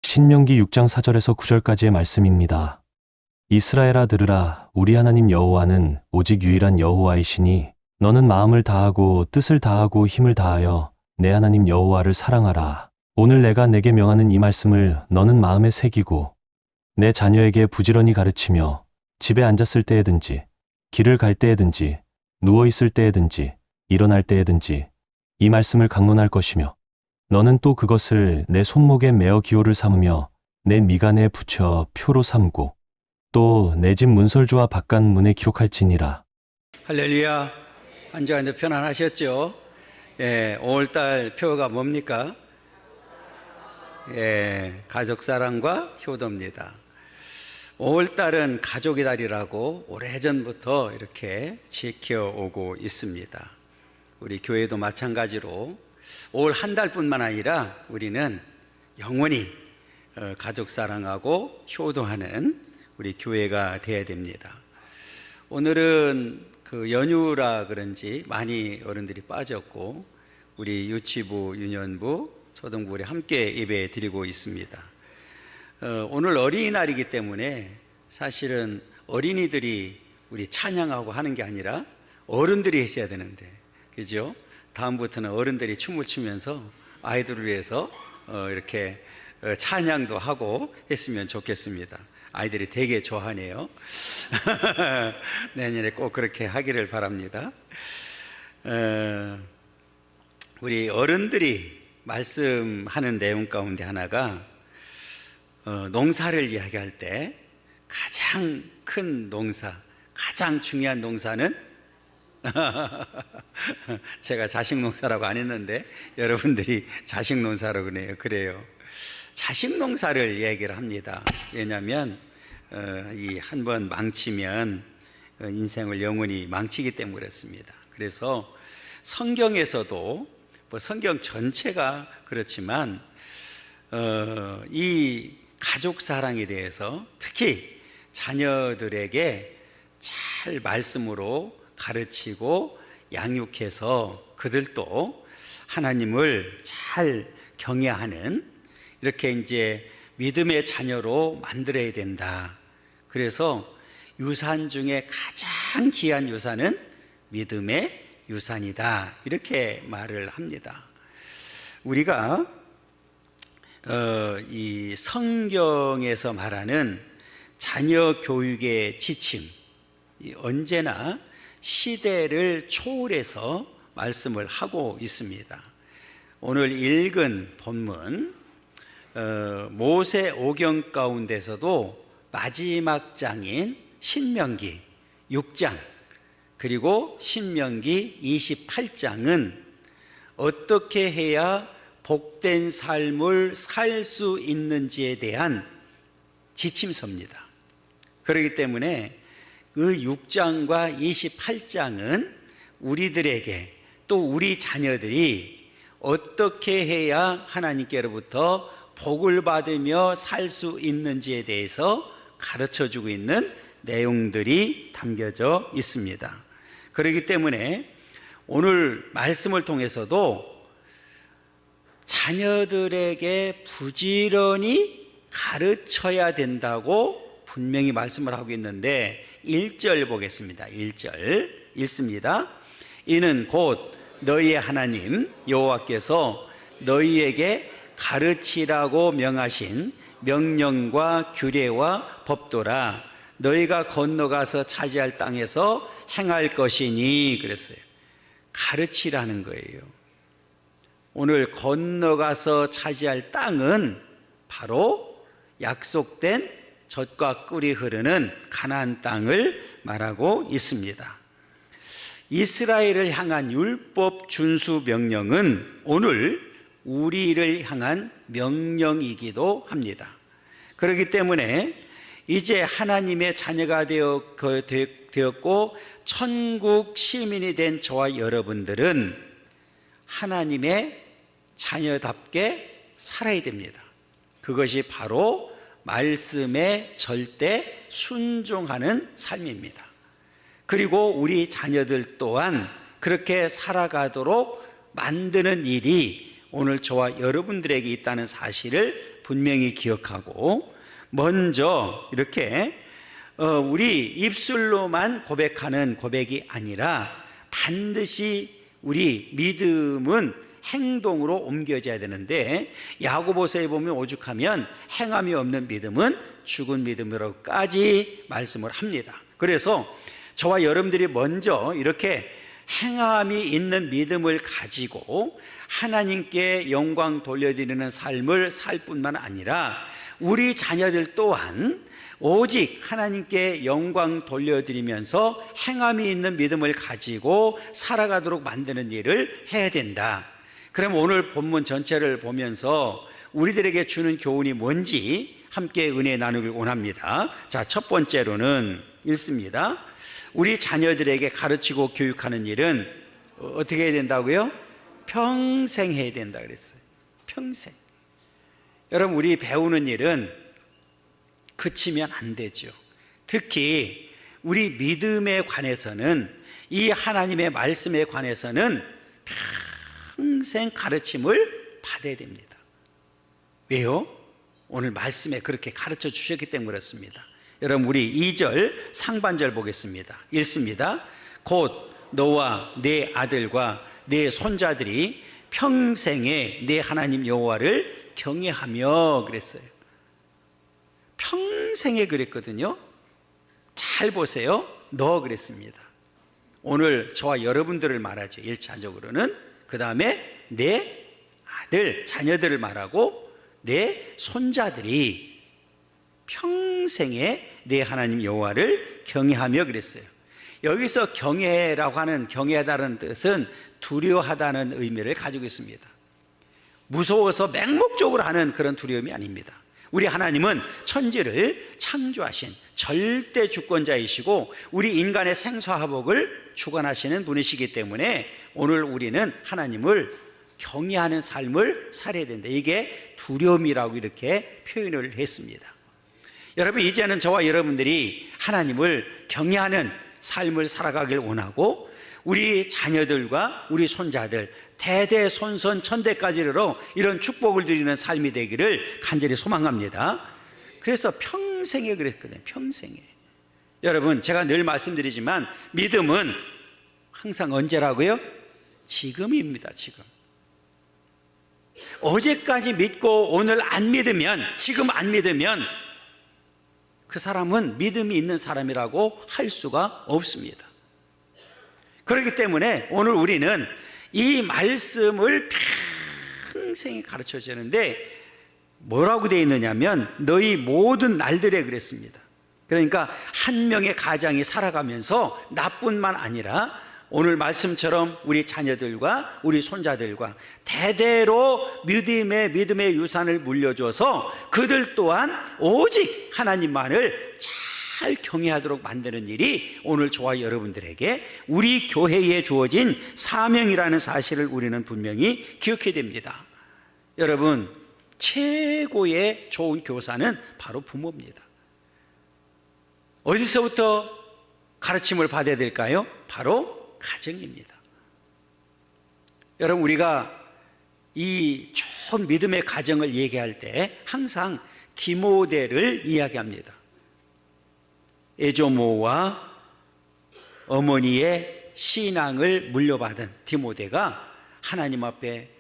신명기 6장 4절에서 9절까지의 말씀입니다. 이스라엘아 들으라. 우리 하나님 여호와는 오직 유일한 여호와이시니 너는 마음을 다하고 뜻을 다하고 힘을 다하여 내 하나님 여호와를 사랑하라. 오늘 내가 내게 명하는 이 말씀을 너는 마음에 새기고 내 자녀에게 부지런히 가르치며 집에 앉았을 때에든지 길을 갈 때에든지 누워있을 때에든지 일어날 때에든지 이 말씀을 강론할 것이며 너는 또 그것을 내 손목에 메어 기호를 삼으며 내 미간에 붙여 표로 삼고 또 내 집 문설주와 바깥문에 기록할지니라. 할렐루야. 한 주간 편안하셨죠? 5월달 표가 뭡니까? 가족사랑과 효도입니다. 5월달은 가족의 달이라고 오래전부터 이렇게 지켜오고 있습니다. 우리 교회도 마찬가지로 5월 한 달뿐만 아니라 우리는 영원히 가족사랑하고 효도하는 우리 교회가 되어야 됩니다. 오늘은 그 연휴라 그런지 많이 어른들이 빠졌고 우리 유치부, 유년부, 초등부 우리 함께 예배 드리고 있습니다. 오늘 어린이날이기 때문에 사실은 어린이들이 우리 찬양하고 하는 게 아니라 어른들이 했어야 되는데, 그죠? 다음부터는 어른들이 춤을 추면서 아이들을 위해서 이렇게 찬양도 하고 했으면 좋겠습니다. 아이들이 되게 좋아하네요. 내년에 꼭 그렇게 하기를 바랍니다. 우리 어른들이 말씀하는 내용 가운데 하나가 농사를 이야기할 때 가장 큰 농사, 가장 중요한 농사는 제가 자식 농사라고 안 했는데 여러분들이 자식 농사라고 그래요. 자식 농사를 얘기를 합니다. 왜냐하면 이 한 번 망치면 인생을 영원히 망치기 때문에 그렇습니다. 그래서 성경에서도 뭐 성경 전체가 그렇지만 이 가족 사랑에 대해서 특히 자녀들에게 잘 말씀으로 가르치고 양육해서 그들도 하나님을 잘 경외하는 이렇게 이제 믿음의 자녀로 만들어야 된다. 그래서 유산 중에 가장 귀한 유산은 믿음의 유산이다. 이렇게 말을 합니다. 우리가 이 성경에서 말하는 자녀 교육의 지침, 언제나 시대를 초월해서 말씀을 하고 있습니다. 오늘 읽은 본문 모세 오경 가운데서도 마지막 장인 신명기 6장 그리고 신명기 28장은 어떻게 해야 복된 삶을 살 수 있는지에 대한 지침서입니다. 그렇기 때문에 그 6장과 28장은 우리들에게 또 우리 자녀들이 어떻게 해야 하나님께로부터 복을 받으며 살 수 있는지에 대해서 가르쳐주고 있는 내용들이 담겨져 있습니다. 그렇기 때문에 오늘 말씀을 통해서도 자녀들에게 부지런히 가르쳐야 된다고 분명히 말씀을 하고 있는데 1절 보겠습니다. 1절 읽습니다. 이는 곧 너희의 하나님 여호와께서 너희에게 가르치라고 명하신 명령과 규례와 법도라. 너희가 건너가서 차지할 땅에서 행할 것이니 그랬어요. 가르치라는 거예요. 오늘 건너가서 차지할 땅은 바로 약속된 젖과 꿀이 흐르는 가나안 땅을 말하고 있습니다. 이스라엘을 향한 율법 준수 명령은 오늘 우리를 향한 명령이기도 합니다. 그렇기 때문에 이제 하나님의 자녀가 되었고 천국 시민이 된 저와 여러분들은 하나님의 자녀답게 살아야 됩니다. 그것이 바로 말씀에 절대 순종하는 삶입니다. 그리고 우리 자녀들 또한 그렇게 살아가도록 만드는 일이 오늘 저와 여러분들에게 있다는 사실을 분명히 기억하고 먼저 이렇게 우리 입술로만 고백하는 고백이 아니라 반드시 우리 믿음은 행동으로 옮겨져야 되는데, 야고보서에 보면 오죽하면 행함이 없는 믿음은 죽은 믿음이라고까지 말씀을 합니다. 그래서 저와 여러분들이 먼저 이렇게 행함이 있는 믿음을 가지고 하나님께 영광 돌려드리는 삶을 살 뿐만 아니라 우리 자녀들 또한 오직 하나님께 영광 돌려드리면서 행함이 있는 믿음을 가지고 살아가도록 만드는 일을 해야 된다. 그럼 오늘 본문 전체를 보면서 우리들에게 주는 교훈이 뭔지 함께 은혜 나누길 원합니다. 자, 첫 번째로는 읽습니다. 우리 자녀들에게 가르치고 교육하는 일은 어떻게 해야 된다고요? 평생 해야 된다 그랬어요. 평생. 여러분, 우리 배우는 일은 그치면 안 되죠. 특히 우리 믿음에 관해서는, 이 하나님의 말씀에 관해서는 평생 가르침을 받아야 됩니다. 왜요? 오늘 말씀에 그렇게 가르쳐 주셨기 때문에 그렇습니다. 여러분, 우리 2절 상반절 보겠습니다. 읽습니다. 곧 너와 내 아들과 내 손자들이 평생에 내 하나님 여호와를 경외하며 그랬어요. 평생에 그랬거든요. 잘 보세요. 너 그랬습니다. 오늘 저와 여러분들을 말하죠. 1차적으로는. 그 다음에 내 아들, 자녀들을 말하고 내 손자들이 평생에 내 하나님 여호와를 경외하며 그랬어요. 여기서 경외라고 하는, 경외하다는 뜻은 두려워하다는 의미를 가지고 있습니다. 무서워서 맹목적으로 하는 그런 두려움이 아닙니다. 우리 하나님은 천지를 창조하신 절대 주권자이시고 우리 인간의 생사화복을 주관하시는 분이시기 때문에 오늘 우리는 하나님을 경외하는 삶을 살아야 된다. 이게 두려움이라고 이렇게 표현을 했습니다. 여러분, 이제는 저와 여러분들이 하나님을 경외하는 삶을 살아가길 원하고 우리 자녀들과 우리 손자들 대대손손 천대까지로 이런 축복을 드리는 삶이 되기를 간절히 소망합니다. 그래서 평생에 그랬거든요. 평생에. 여러분, 제가 늘 말씀드리지만 믿음은 항상 언제라고요? 지금입니다. 지금. 어제까지 믿고 오늘 안 믿으면, 지금 안 믿으면 그 사람은 믿음이 있는 사람이라고 할 수가 없습니다. 그렇기 때문에 오늘 우리는 이 말씀을 평생에 가르쳐 주는데 뭐라고 되어 있느냐면 너희 모든 날들에 그랬습니다. 그러니까 한 명의 가장이 살아가면서 나뿐만 아니라 오늘 말씀처럼 우리 자녀들과 우리 손자들과 대대로 믿음의 유산을 물려줘서 그들 또한 오직 하나님만을 잘 경외하도록 만드는 일이 오늘 저와 여러분들에게 우리 교회에 주어진 사명이라는 사실을 우리는 분명히 기억해야 됩니다. 여러분, 최고의 좋은 교사는 바로 부모입니다. 어디서부터 가르침을 받아야 될까요? 바로 가정입니다. 여러분, 우리가 이 좋은 믿음의 가정을 얘기할 때 항상 디모데를 이야기합니다. 에조모와 어머니의 신앙을 물려받은 디모데가 하나님 앞에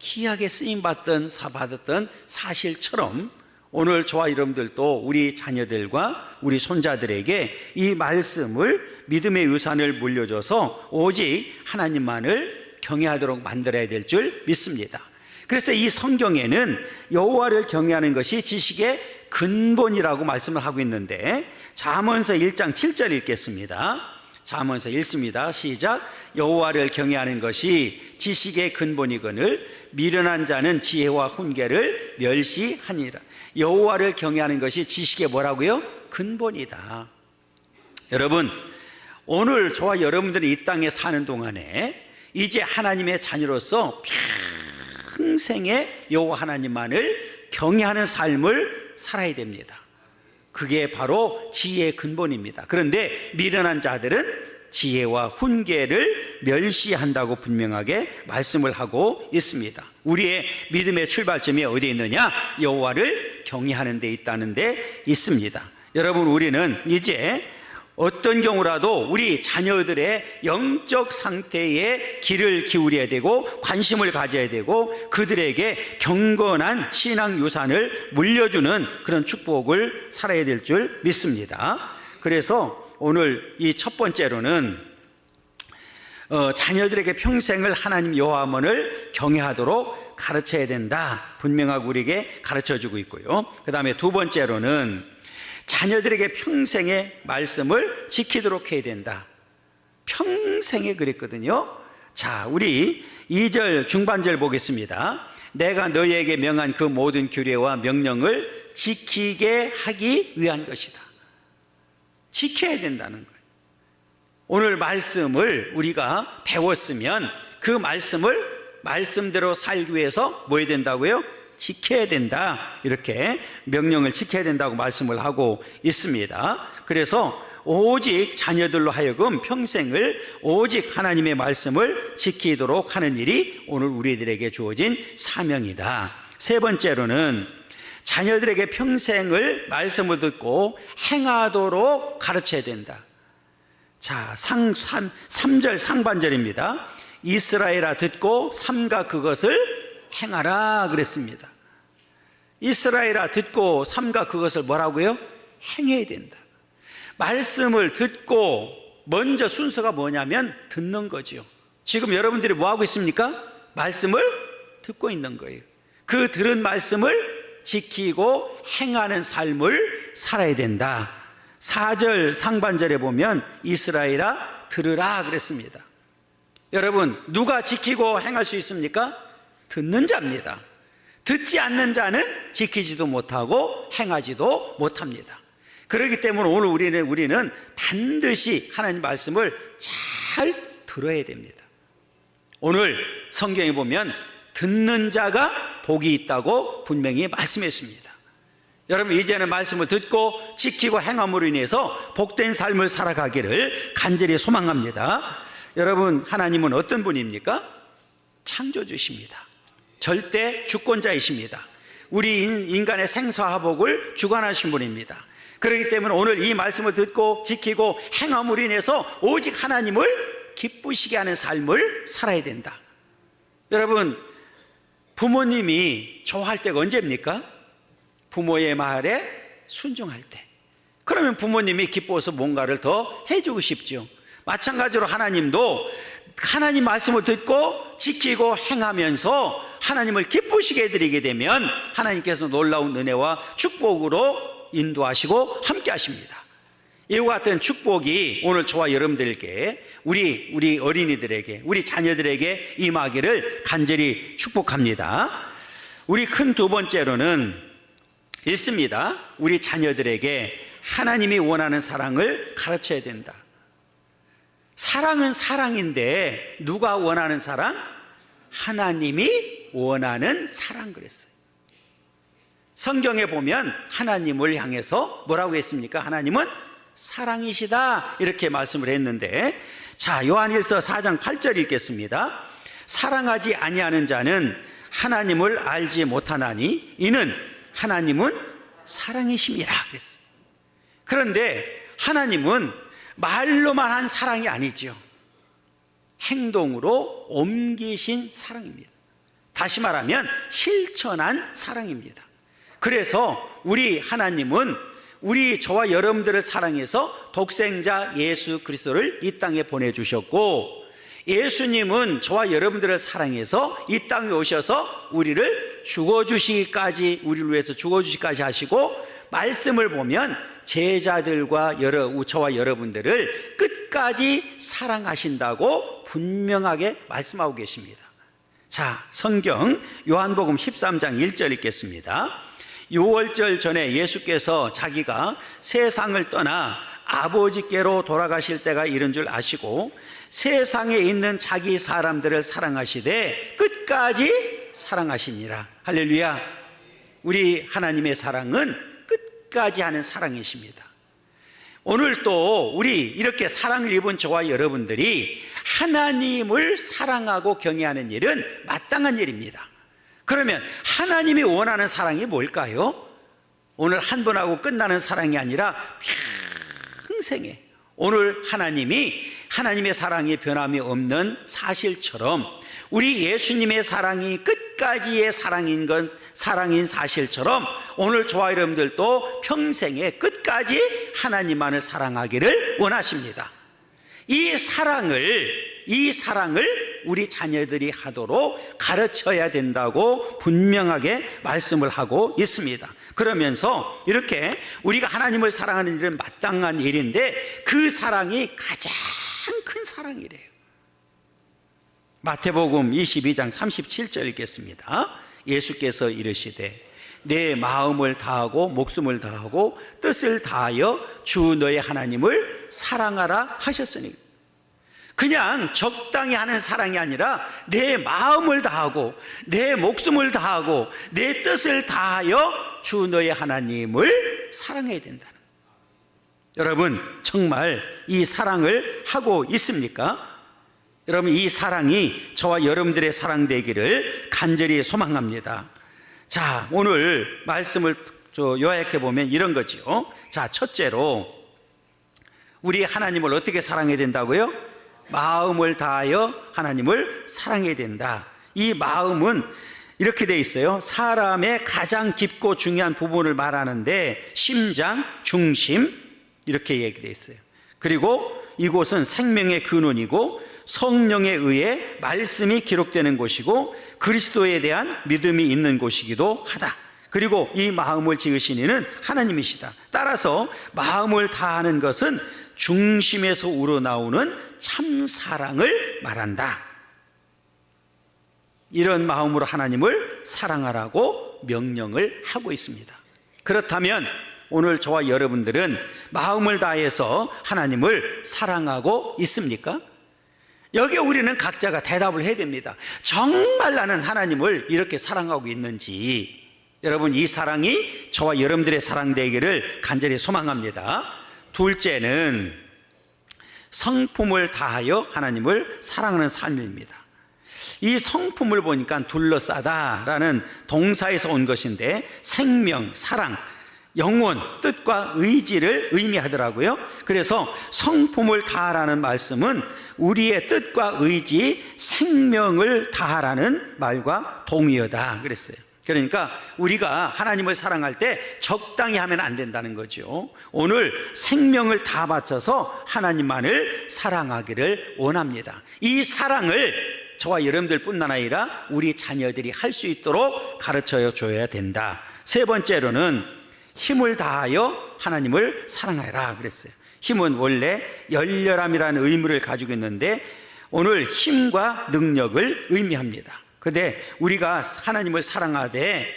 귀하게 쓰임받던 받았던 사실처럼 오늘 저와 여러분들도 우리 자녀들과 우리 손자들에게 이 말씀을 믿음의 유산을 물려줘서 오직 하나님만을 경외하도록 만들어야 될 줄 믿습니다. 그래서 이 성경에는 여호와를 경외하는 것이 지식의 근본이라고 말씀을 하고 있는데 잠언서 1장 7절 읽겠습니다. 잠언서 읽습니다. 시작. 여호와를 경외하는 것이 지식의 근본이거늘 미련한 자는 지혜와 훈계를 멸시하니라. 여호와를 경외하는 것이 지식의 뭐라고요? 근본이다. 여러분, 오늘 저와 여러분들이 이 땅에 사는 동안에 이제 하나님의 자녀로서 평생에 여호와 하나님만을 경외하는 삶을 살아야 됩니다. 그게 바로 지혜의 근본입니다. 그런데 미련한 자들은 지혜와 훈계를 멸시한다고 분명하게 말씀을 하고 있습니다. 우리의 믿음의 출발점이 어디에 있느냐? 여호와를 경외하는 데 있다는 데 있습니다. 여러분, 우리는 이제 어떤 경우라도 우리 자녀들의 영적 상태에 귀를 기울여야 되고 관심을 가져야 되고 그들에게 경건한 신앙 유산을 물려주는 그런 축복을 살아야 될 줄 믿습니다. 그래서 오늘 이 첫 번째로는 자녀들에게 평생을 하나님 여호와만을 경외하도록 가르쳐야 된다, 분명하게 우리에게 가르쳐주고 있고요. 그 다음에 두 번째로는 자녀들에게 평생의 말씀을 지키도록 해야 된다. 평생에 그랬거든요. 자, 우리 2절 중반절 보겠습니다. 내가 너희에게 명한 그 모든 규례와 명령을 지키게 하기 위한 것이다. 지켜야 된다는 거예요. 오늘 말씀을 우리가 배웠으면 그 말씀을 말씀대로 살기 위해서 뭐 해야 된다고요? 지켜야 된다. 이렇게 명령을 지켜야 된다고 말씀을 하고 있습니다. 그래서 오직 자녀들로 하여금 평생을 오직 하나님의 말씀을 지키도록 하는 일이 오늘 우리들에게 주어진 사명이다. 세 번째로는 자녀들에게 평생을 말씀을 듣고 행하도록 가르쳐야 된다. 자, 3절 상반절입니다. 이스라엘아 듣고 삼가 그것을 행하라 그랬습니다. 이스라엘아 듣고 삼가 그것을 뭐라고요? 행해야 된다. 말씀을 듣고 먼저 순서가 뭐냐면 듣는 거죠. 지금 여러분들이 뭐하고 있습니까? 말씀을 듣고 있는 거예요. 그 들은 말씀을 지키고 행하는 삶을 살아야 된다. 4절 상반절에 보면 이스라엘아 들으라 그랬습니다. 여러분, 누가 지키고 행할 수 있습니까? 듣는 자입니다. 듣지 않는 자는 지키지도 못하고 행하지도 못합니다. 그렇기 때문에 오늘 우리는 반드시 하나님 말씀을 잘 들어야 됩니다. 오늘 성경에 보면 듣는 자가 복이 있다고 분명히 말씀했습니다. 여러분, 이제는 말씀을 듣고 지키고 행함으로 인해서 복된 삶을 살아가기를 간절히 소망합니다. 여러분, 하나님은 어떤 분입니까? 창조주십니다. 절대 주권자이십니다. 우리 인간의 생사화복을 주관하신 분입니다. 그렇기 때문에 오늘 이 말씀을 듣고 지키고 행함으로 인해서 오직 하나님을 기쁘시게 하는 삶을 살아야 된다. 여러분, 부모님이 좋아할 때가 언제입니까? 부모의 말에 순종할 때. 그러면 부모님이 기뻐서 뭔가를 더 해주고 싶죠. 마찬가지로 하나님도 하나님 말씀을 듣고 지키고 행하면서 하나님을 기쁘시게 해드리게 되면 하나님께서 놀라운 은혜와 축복으로 인도하시고 함께 하십니다. 이와 같은 축복이 오늘 저와 여러분들께 우리 어린이들에게 우리 자녀들에게 임하기를 간절히 축복합니다. 우리 큰 두 번째로는 있습니다. 우리 자녀들에게 하나님이 원하는 사랑을 가르쳐야 된다. 사랑은 사랑인데 누가 원하는 사랑? 하나님이 원하는 사랑 그랬어요. 성경에 보면 하나님을 향해서 뭐라고 했습니까? 하나님은 사랑이시다 이렇게 말씀을 했는데, 자, 요한일서 4장 8절 읽겠습니다. 사랑하지 아니하는 자는 하나님을 알지 못하나니 이는 하나님은 사랑이심이라 그랬어요. 그런데 하나님은 말로만 한 사랑이 아니죠. 행동으로 옮기신 사랑입니다. 다시 말하면 실천한 사랑입니다. 그래서 우리 하나님은 저와 여러분들을 사랑해서 독생자 예수 그리스도를 이 땅에 보내주셨고, 예수님은 저와 여러분들을 사랑해서 이 땅에 오셔서 우리를 우리를 위해서 죽어주시기까지 하시고, 말씀을 보면 제자들과 저와 여러분들을 끝까지 사랑하신다고 분명하게 말씀하고 계십니다. 자, 성경 요한복음 13장 1절 읽겠습니다. 6월절 전에 예수께서 자기가 세상을 떠나 아버지께로 돌아가실 때가 이른 줄 아시고 세상에 있는 자기 사람들을 사랑하시되 끝까지 사랑하시니라. 할렐루야. 우리 하나님의 사랑은 끝까지 하는 사랑이십니다. 오늘 또 우리 이렇게 사랑을 입은 저와 여러분들이 하나님을 사랑하고 경외하는 일은 마땅한 일입니다. 그러면 하나님이 원하는 사랑이 뭘까요? 오늘 한 번 하고 끝나는 사랑이 아니라 평생에, 오늘 하나님의 사랑이 변함이 없는 사실처럼 우리 예수님의 사랑이 끝까지의 사랑인 사실처럼 오늘 저와 여러분들도 평생에 끝까지 하나님만을 사랑하기를 원하십니다. 이 사랑을 우리 자녀들이 하도록 가르쳐야 된다고 분명하게 말씀을 하고 있습니다. 그러면서 이렇게 우리가 하나님을 사랑하는 일은 마땅한 일인데 그 사랑이 가장 큰 사랑이래요. 마태복음 22장 37절 읽겠습니다. 예수께서 이르시되 내 마음을 다하고 목숨을 다하고 뜻을 다하여 주 너의 하나님을 사랑하라 하셨으니, 그냥 적당히 하는 사랑이 아니라 내 마음을 다하고 내 목숨을 다하고 내 뜻을 다하여 주 너의 하나님을 사랑해야 된다는, 여러분 정말 이 사랑을 하고 있습니까? 여러분 이 사랑이 저와 여러분들의 사랑 되기를 간절히 소망합니다. 자, 오늘 말씀을 요약해 보면 이런 거지요. 자, 첫째로 우리 하나님을 어떻게 사랑해야 된다고요? 마음을 다하여 하나님을 사랑해야 된다. 이 마음은 이렇게 돼 있어요. 사람의 가장 깊고 중요한 부분을 말하는데 심장, 중심 이렇게 얘기돼 있어요. 그리고 이곳은 생명의 근원이고 성령에 의해 말씀이 기록되는 곳이고 그리스도에 대한 믿음이 있는 곳이기도 하다. 그리고 이 마음을 지으신 이는 하나님이시다. 따라서 마음을 다하는 것은 중심에서 우러나오는 참 사랑을 말한다. 이런 마음으로 하나님을 사랑하라고 명령을 하고 있습니다. 그렇다면 오늘 저와 여러분들은 마음을 다해서 하나님을 사랑하고 있습니까? 여기에 우리는 각자가 대답을 해야 됩니다. 정말 나는 하나님을 이렇게 사랑하고 있는지. 여러분 이 사랑이 저와 여러분들의 사랑 되기를 간절히 소망합니다. 둘째는 성품을 다하여 하나님을 사랑하는 삶입니다. 이 성품을 보니까 둘러싸다라는 동사에서 온 것인데 생명, 사랑, 영혼, 뜻과 의지를 의미하더라고요. 그래서 성품을 다하라는 말씀은 우리의 뜻과 의지, 생명을 다하라는 말과 동의어다 그랬어요. 그러니까 우리가 하나님을 사랑할 때 적당히 하면 안 된다는 거죠. 오늘 생명을 다 바쳐서 하나님만을 사랑하기를 원합니다. 이 사랑을 저와 여러분들뿐만 아니라 우리 자녀들이 할 수 있도록 가르쳐 줘야 된다. 세 번째로는 힘을 다하여 하나님을 사랑하라 그랬어요. 힘은 원래 열렬함이라는 의미를 가지고 있는데 오늘 힘과 능력을 의미합니다. 그런데 우리가 하나님을 사랑하되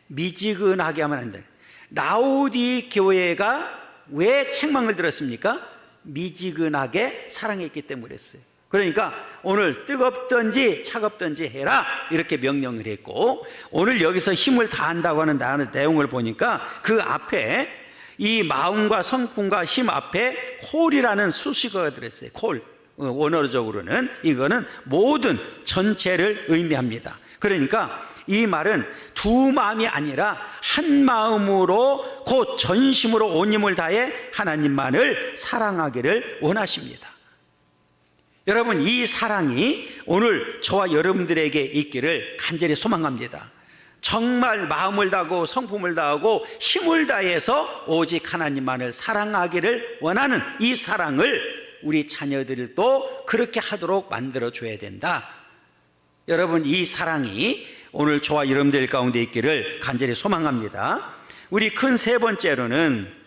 미지근하게 하면 안 돼요. 라오디 교회가 왜 책망을 들었습니까? 미지근하게 사랑했기 때문에 그랬어요. 그러니까 오늘 뜨겁든지 차갑든지 해라 이렇게 명령을 했고, 오늘 여기서 힘을 다한다고 하는 내용을 보니까 그 앞에 이 마음과 성품과 힘 앞에 콜이라는 수식어가 들었어요. 콜, 원어적으로는 이거는 모든 전체를 의미합니다. 그러니까 이 말은 두 마음이 아니라 한 마음으로 곧 전심으로 온 힘을 다해 하나님만을 사랑하기를 원하십니다. 여러분 이 사랑이 오늘 저와 여러분들에게 있기를 간절히 소망합니다. 정말 마음을 다하고 성품을 다하고 힘을 다해서 오직 하나님만을 사랑하기를 원하는 이 사랑을 우리 자녀들도 그렇게 하도록 만들어줘야 된다. 여러분 이 사랑이 오늘 저와 여러분들 가운데 있기를 간절히 소망합니다. 우리 큰 세 번째로는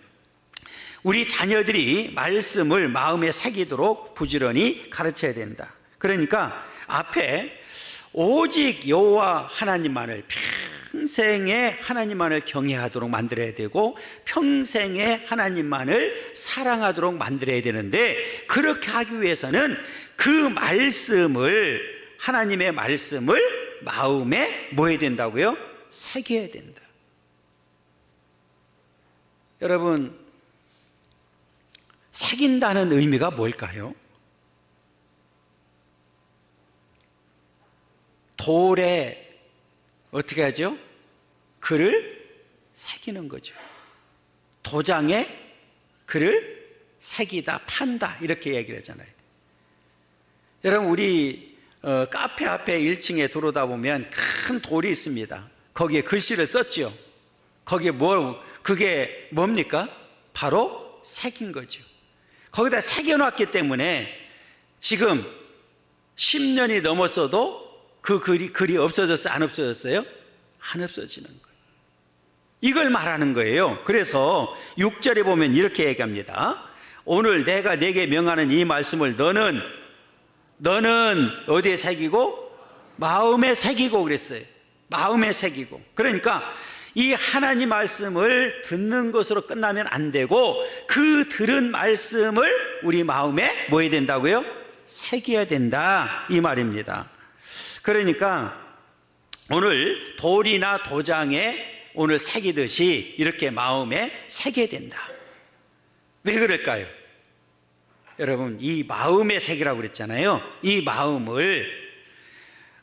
우리 자녀들이 말씀을 마음에 새기도록 부지런히 가르쳐야 된다. 그러니까 앞에 오직 여호와 하나님만을 평생에 하나님만을 경외하도록 만들어야 되고 평생에 하나님만을 사랑하도록 만들어야 되는데, 그렇게 하기 위해서는 그 말씀을, 하나님의 말씀을 마음에 뭐 해야 된다고요? 새겨야 된다. 여러분 새긴다는 의미가 뭘까요? 돌에 어떻게 하죠? 글을 새기는 거죠. 도장에 글을 새기다, 판다 이렇게 얘기를 하잖아요. 여러분 우리 카페 앞에 1층에 들어오다 보면 큰 돌이 있습니다. 거기에 글씨를 썼죠. 거기에 그게 뭡니까? 바로 새긴 거죠. 거기다 새겨놨기 때문에 지금 10년이 넘었어도 그 글이 없어졌어요? 안 없어졌어요? 안 없어지는 거예요. 이걸 말하는 거예요. 그래서 6절에 보면 이렇게 얘기합니다. 오늘 내가 네게 명하는 이 말씀을 너는 어디에 새기고? 마음에 새기고 그랬어요. 마음에 새기고. 그러니까 이 하나님 말씀을 듣는 것으로 끝나면 안 되고 그 들은 말씀을 우리 마음에 뭐 해야 된다고요? 새겨야 된다 이 말입니다. 그러니까 오늘 돌이나 도장에 오늘 새기듯이 이렇게 마음에 새겨야 된다. 왜 그럴까요? 여러분 이 마음에 새기라고 그랬잖아요. 이 마음을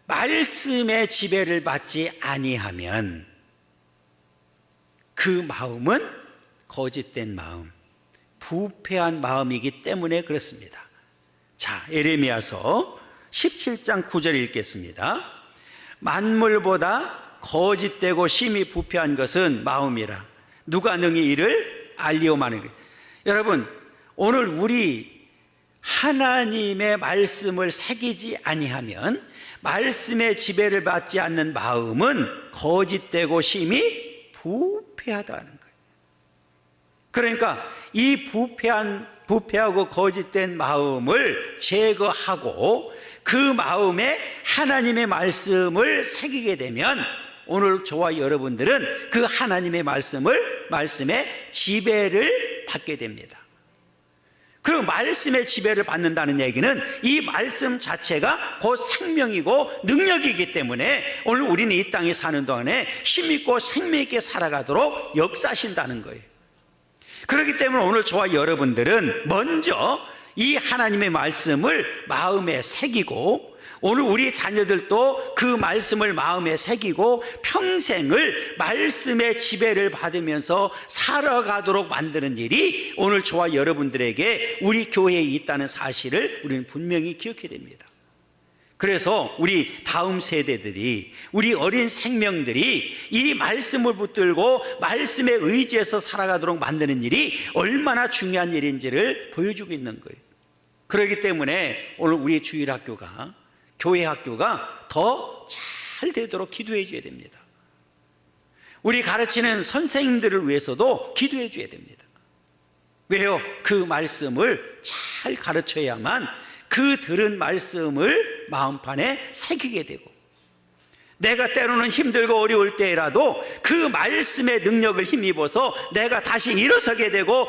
말씀의 지배를 받지 아니하면 그 마음은 거짓된 마음, 부패한 마음이기 때문에 그렇습니다. 자, 에레미야서 17장 9절 읽겠습니다. 만물보다 거짓되고 심히 부패한 것은 마음이라 누가 능히 이를 알리오마느냐. 여러분 오늘 우리 하나님의 말씀을 새기지 아니하면 말씀의 지배를 받지 않는 마음은 거짓되고 심히 부패하다는 거예요. 그러니까 이 부패하고 거짓된 마음을 제거하고 그 마음에 하나님의 말씀을 새기게 되면 오늘 저와 여러분들은 그 하나님의 말씀의 지배를 받게 됩니다. 그 말씀의 지배를 받는다는 얘기는 이 말씀 자체가 곧 생명이고 능력이기 때문에 오늘 우리는 이 땅에 사는 동안에 힘있고 생명있게 살아가도록 역사하신다는 거예요. 그렇기 때문에 오늘 저와 여러분들은 먼저 이 하나님의 말씀을 마음에 새기고 오늘 우리 자녀들도 그 말씀을 마음에 새기고 평생을 말씀의 지배를 받으면서 살아가도록 만드는 일이 오늘 저와 여러분들에게 우리 교회에 있다는 사실을 우리는 분명히 기억해야 됩니다. 그래서 우리 다음 세대들이 우리 어린 생명들이 이 말씀을 붙들고 말씀에 의지해서 살아가도록 만드는 일이 얼마나 중요한 일인지를 보여주고 있는 거예요. 그렇기 때문에 오늘 우리 주일학교가 교회 학교가 더 잘 되도록 기도해 줘야 됩니다. 우리 가르치는 선생님들을 위해서도 기도해 줘야 됩니다. 왜요? 그 말씀을 잘 가르쳐야만 그 들은 말씀을 마음판에 새기게 되고 내가 때로는 힘들고 어려울 때라도 그 말씀의 능력을 힘입어서 내가 다시 일어서게 되고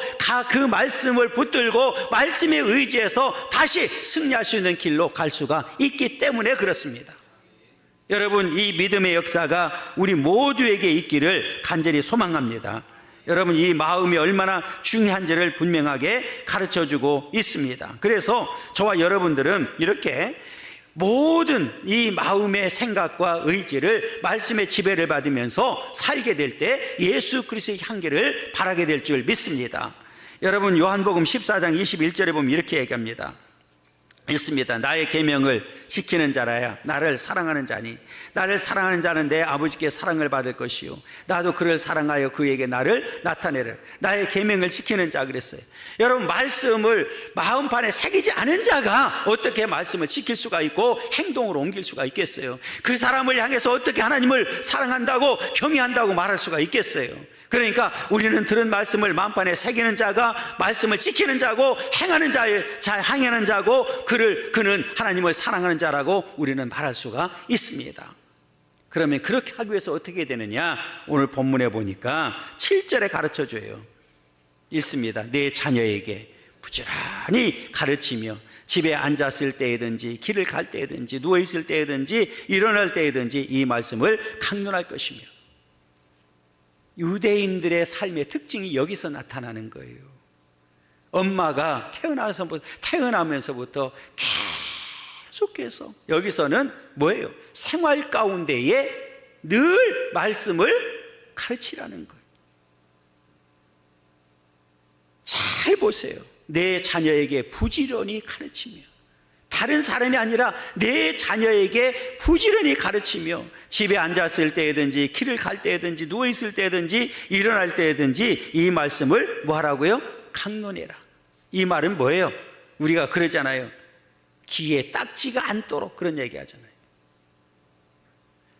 그 말씀을 붙들고 말씀에 의지해서 다시 승리할 수 있는 길로 갈 수가 있기 때문에 그렇습니다. 여러분 이 믿음의 역사가 우리 모두에게 있기를 간절히 소망합니다. 여러분 이 마음이 얼마나 중요한지를 분명하게 가르쳐주고 있습니다. 그래서 저와 여러분들은 이렇게 모든 이 마음의 생각과 의지를 말씀의 지배를 받으면서 살게 될 때 예수 그리스도의 향기를 바라게 될 줄 믿습니다. 여러분 요한복음 14장 21절에 보면 이렇게 얘기합니다. 있습니다. 나의 계명을 지키는 자라야 나를 사랑하는 자니 나를 사랑하는 자는 내 아버지께 사랑을 받을 것이요 나도 그를 사랑하여 그에게 나를 나타내라. 나의 계명을 지키는 자 그랬어요. 여러분 말씀을 마음판에 새기지 않은 자가 어떻게 말씀을 지킬 수가 있고 행동으로 옮길 수가 있겠어요? 그 사람을 향해서 어떻게 하나님을 사랑한다고 경외한다고 말할 수가 있겠어요? 그러니까 우리는 들은 말씀을 마음판에 새기는 자가 말씀을 지키는 자고 행하는 자고 그는 하나님을 사랑하는 자라고 우리는 말할 수가 있습니다. 그러면 그렇게 하기 위해서 어떻게 되느냐? 오늘 본문에 보니까 7절에 가르쳐줘요. 있습니다. 내 자녀에게 부지런히 가르치며 집에 앉았을 때이든지 길을 갈 때이든지 누워있을 때이든지 일어날 때이든지 이 말씀을 강론할 것이며 유대인들의 삶의 특징이 여기서 나타나는 거예요. 엄마가 태어나면서부터 계속해서 여기서는 뭐예요? 생활 가운데에 늘 말씀을 가르치라는 거예요. 잘 보세요. 내 자녀에게 부지런히 가르치며, 다른 사람이 아니라 내 자녀에게 부지런히 가르치며, 집에 앉았을 때든지 길을 갈 때든지 누워있을 때든지 일어날 때든지 이 말씀을 뭐 하라고요? 강론해라. 이 말은 뭐예요? 우리가 그러잖아요. 귀에 딱지가 않도록 그런 얘기 하잖아요.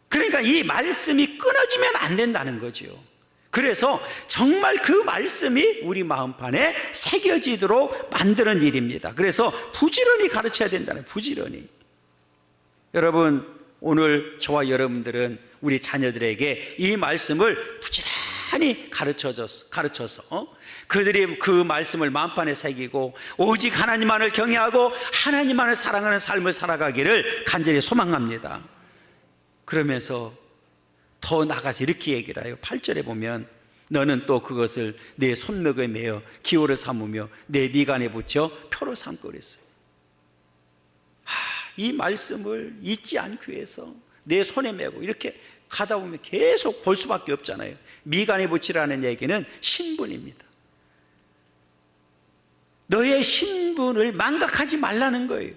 그러니까 이 말씀이 끊어지면 안 된다는 거죠. 그래서 정말 그 말씀이 우리 마음판에 새겨지도록 만드는 일입니다. 그래서 부지런히 가르쳐야 된다는, 부지런히. 여러분, 오늘 저와 여러분들은 우리 자녀들에게 이 말씀을 부지런히 가르쳐서 그들이 그 말씀을 마음판에 새기고 오직 하나님만을 경외하고 하나님만을 사랑하는 삶을 살아가기를 간절히 소망합니다. 그러면서 더 나가서 이렇게 얘기를 해요. 8절에 보면 너는 또 그것을 내 손목에 매어 기호를 삼으며 내 미간에 붙여 표로 삼고 그랬어요. 이 말씀을 잊지 않기 위해서 내 손에 메고 이렇게 가다 보면 계속 볼 수밖에 없잖아요. 미간에 붙이라는 얘기는 신분입니다. 너의 신분을 망각하지 말라는 거예요.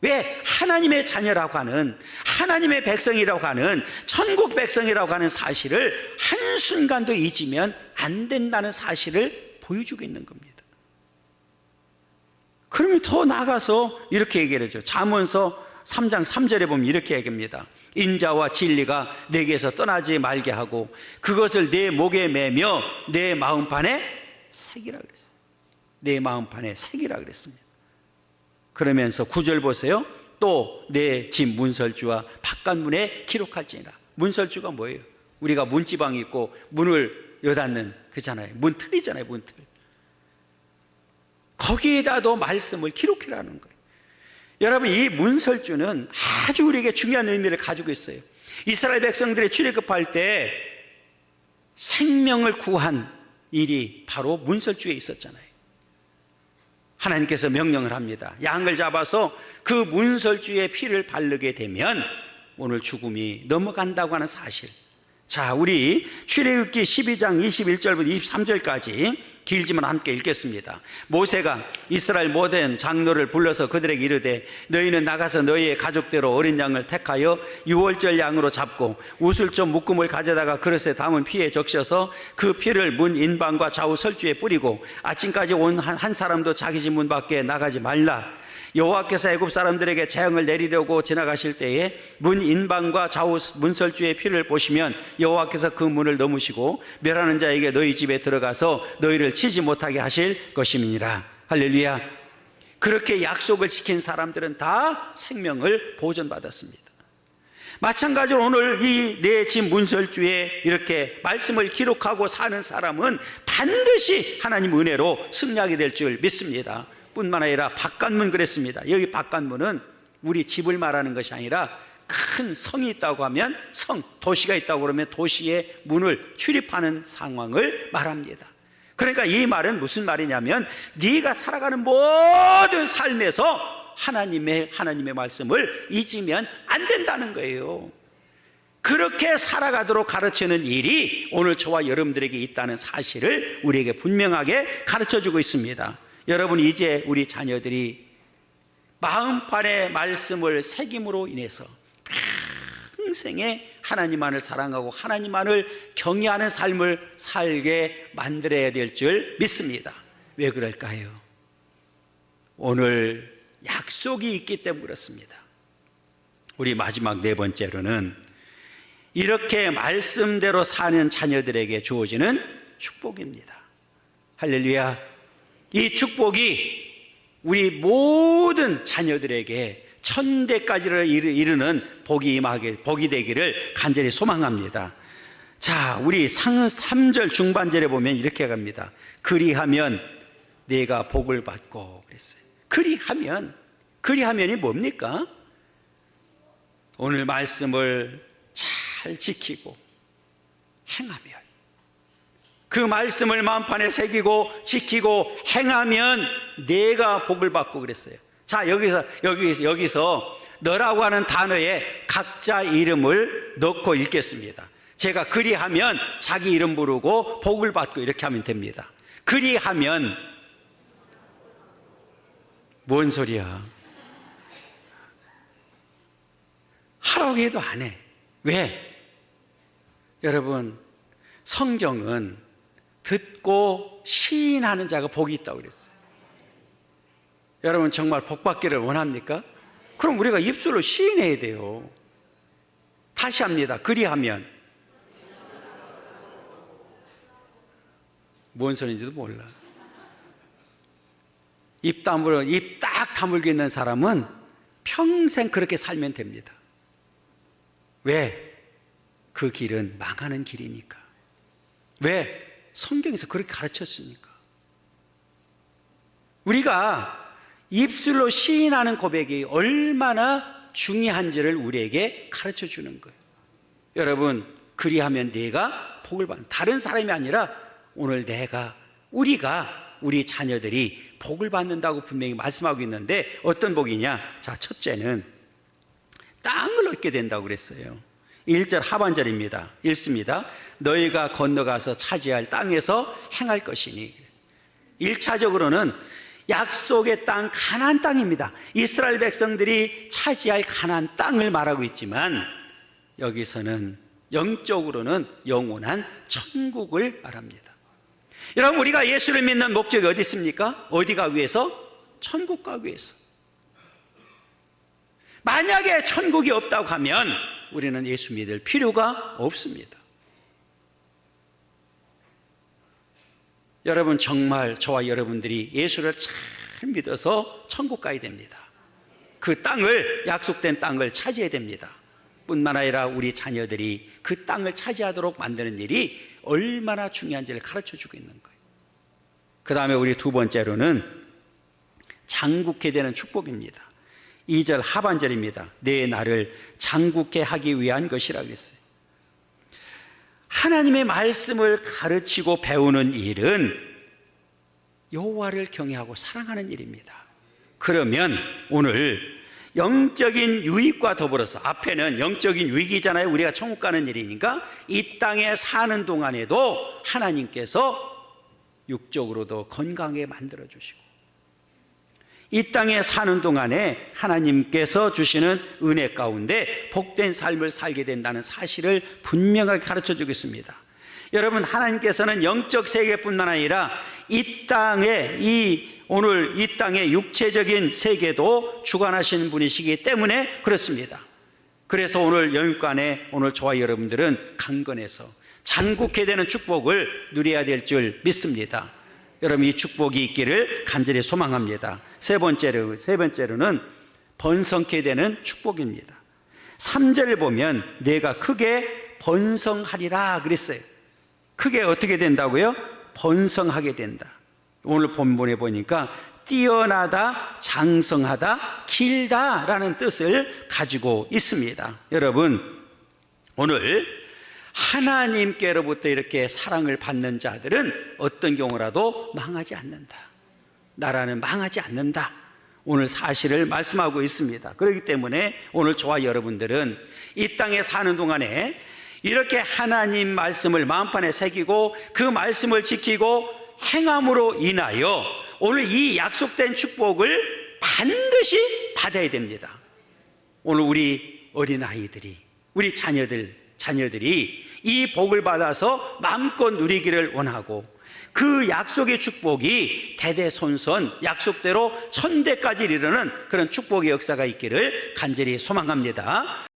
왜? 하나님의 자녀라고 하는, 하나님의 백성이라고 하는, 천국 백성이라고 하는 사실을 한순간도 잊으면 안 된다는 사실을 보여주고 있는 겁니다. 그러면 더 나가서 이렇게 얘기를 하죠. 잠언서 3장 3절에 보면 이렇게 얘기합니다. 인자와 진리가 내게서 떠나지 말게 하고 그것을 내 목에 매며 내 마음판에 새기라 그랬어요. 내 마음판에 새기라 그랬습니다. 그러면서 9절 보세요. 또 내 집 문설주와 바깥문에 기록할지니라. 문설주가 뭐예요? 우리가 문지방이 있고 문을 여닫는 그잖아요. 문틀이잖아요. 문틀. 거기에다도 말씀을 기록해라는 거예요. 여러분, 이 문설주는 아주 우리에게 중요한 의미를 가지고 있어요. 이스라엘 백성들이 출애굽할 때 생명을 구한 일이 바로 문설주에 있었잖아요. 하나님께서 명령을 합니다. 양을 잡아서 그 문설주에 피를 바르게 되면 오늘 죽음이 넘어간다고 하는 사실. 자, 우리 출애굽기 12장 21절부터 23절까지 길지만 함께 읽겠습니다. 모세가 이스라엘 모든 장로를 불러서 그들에게 이르되 너희는 나가서 너희의 가족대로 어린 양을 택하여 유월절 양으로 잡고 우슬 좀 묶음을 가져다가 그릇에 담은 피에 적셔서 그 피를 문 인방과 좌우 설주에 뿌리고 아침까지 온 한 사람도 자기 집 문 밖에 나가지 말라. 여호와께서 애굽 사람들에게 재앙을 내리려고 지나가실 때에 문 인방과 좌우 문설주의 피를 보시면 여호와께서 그 문을 넘으시고 멸하는 자에게 너희 집에 들어가서 너희를 치지 못하게 하실 것임이니라. 할렐루야. 그렇게 약속을 지킨 사람들은 다 생명을 보존받았습니다. 마찬가지로 오늘 이 내 집 문설주에 이렇게 말씀을 기록하고 사는 사람은 반드시 하나님 은혜로 승리하게 될 줄 믿습니다. 뿐만 아니라 바깥문 그랬습니다. 여기 바깥문은 우리 집을 말하는 것이 아니라 큰 성이 있다고 하면 성, 도시가 있다고 그러면 도시의 문을 출입하는 상황을 말합니다. 그러니까 이 말은 무슨 말이냐면 네가 살아가는 모든 삶에서 하나님의 말씀을 잊으면 안 된다는 거예요. 그렇게 살아가도록 가르치는 일이 오늘 저와 여러분들에게 있다는 사실을 우리에게 분명하게 가르쳐주고 있습니다. 여러분, 이제 우리 자녀들이 마음판에 말씀을 새김으로 인해서 평생에 하나님만을 사랑하고 하나님만을 경외하는 삶을 살게 만들어야 될 줄 믿습니다. 왜 그럴까요? 오늘 약속이 있기 때문에 그렇습니다. 우리 마지막 네 번째로는 이렇게 말씀대로 사는 자녀들에게 주어지는 축복입니다. 할렐루야. 이 축복이 우리 모든 자녀들에게 천대까지를 이르는 복이 되기를 간절히 소망합니다. 자, 우리 3절 중반절에 보면 이렇게 갑니다. 그리하면 내가 복을 받고 그랬어요. 그리하면이 뭡니까? 오늘 말씀을 잘 지키고 행하면 그 말씀을 마음판에 새기고 지키고 행하면 내가 복을 받고 그랬어요. 자, 여기서 너라고 하는 단어에 각자 이름을 넣고 읽겠습니다. 제가 그리하면 자기 이름 부르고 복을 받고 이렇게 하면 됩니다. 그리하면, 뭔 소리야? 하라고 해도 안 해. 왜? 여러분, 성경은 듣고 시인하는 자가 복이 있다고 그랬어요. 여러분 정말 복 받기를 원합니까? 그럼 우리가 입술로 시인해야 돼요. 다시 합니다. 그리하면, 뭔 소리인지도 몰라. 입 딱 다물고 있는 사람은 평생 그렇게 살면 됩니다. 왜? 그 길은 망하는 길이니까. 왜? 성경에서 그렇게 가르쳤으니까. 우리가 입술로 시인하는 고백이 얼마나 중요한지를 우리에게 가르쳐 주는 거예요. 여러분, 그리하면 내가 복을 받는, 다른 사람이 아니라 오늘 우리 자녀들이 복을 받는다고 분명히 말씀하고 있는데 어떤 복이냐? 자, 첫째는 땅을 얻게 된다고 그랬어요. 1절 하반절입니다. 읽습니다. 너희가 건너가서 차지할 땅에서 행할 것이니. 1차적으로는 약속의 땅, 가나안 땅입니다. 이스라엘 백성들이 차지할 가나안 땅을 말하고 있지만 여기서는 영적으로는 영원한 천국을 말합니다. 여러분, 우리가 예수를 믿는 목적이 어디 있습니까? 어디 가기 위해서? 천국 가기 위해서. 만약에 천국이 없다고 하면 우리는 예수 믿을 필요가 없습니다. 여러분, 정말 저와 여러분들이 예수를 잘 믿어서 천국 가야 됩니다. 그 땅을, 약속된 땅을 차지해야 됩니다. 뿐만 아니라 우리 자녀들이 그 땅을 차지하도록 만드는 일이 얼마나 중요한지를 가르쳐주고 있는 거예요. 그 다음에 우리 두 번째로는 장국케 되는 축복입니다. 2절 하반절입니다. 내 나를 장국케 하기 위한 것이라고 했어요. 하나님의 말씀을 가르치고 배우는 일은 여호와를 경외하고 사랑하는 일입니다. 그러면 오늘 영적인 유익과 더불어서, 앞에는 영적인 유익이잖아요. 우리가 천국 가는 일이니까 이 땅에 사는 동안에도 하나님께서 육적으로도 건강하게 만들어 주시고, 이 땅에 사는 동안에 하나님께서 주시는 은혜 가운데 복된 삶을 살게 된다는 사실을 분명하게 가르쳐 주겠습니다. 여러분, 하나님께서는 영적 세계뿐만 아니라 이 땅의 오늘 이 땅의 육체적인 세계도 주관하시는 분이시기 때문에 그렇습니다. 그래서 오늘 영육간에 오늘 저와 여러분들은 강건해서 장국케 되는 축복을 누려야 될 줄 믿습니다. 여러분, 이 축복이 있기를 간절히 소망합니다. 세 번째로는 번성케 되는 축복입니다. 3절 보면 내가 크게 번성하리라 그랬어요. 크게 어떻게 된다고요? 번성하게 된다. 오늘 본문에 보니까 뛰어나다, 장성하다, 길다라는 뜻을 가지고 있습니다. 여러분, 오늘 하나님께로부터 이렇게 사랑을 받는 자들은 어떤 경우라도 망하지 않는다. 나라는 망하지 않는다. 오늘 사실을 말씀하고 있습니다. 그렇기 때문에 오늘 저와 여러분들은 이 땅에 사는 동안에 이렇게 하나님 말씀을 마음판에 새기고 그 말씀을 지키고 행함으로 인하여 오늘 이 약속된 축복을 반드시 받아야 됩니다. 오늘 우리 어린아이들이, 우리 자녀들이 이 복을 받아서 마음껏 누리기를 원하고, 그 약속의 축복이 대대손손 약속대로 천대까지 이르는 그런 축복의 역사가 있기를 간절히 소망합니다.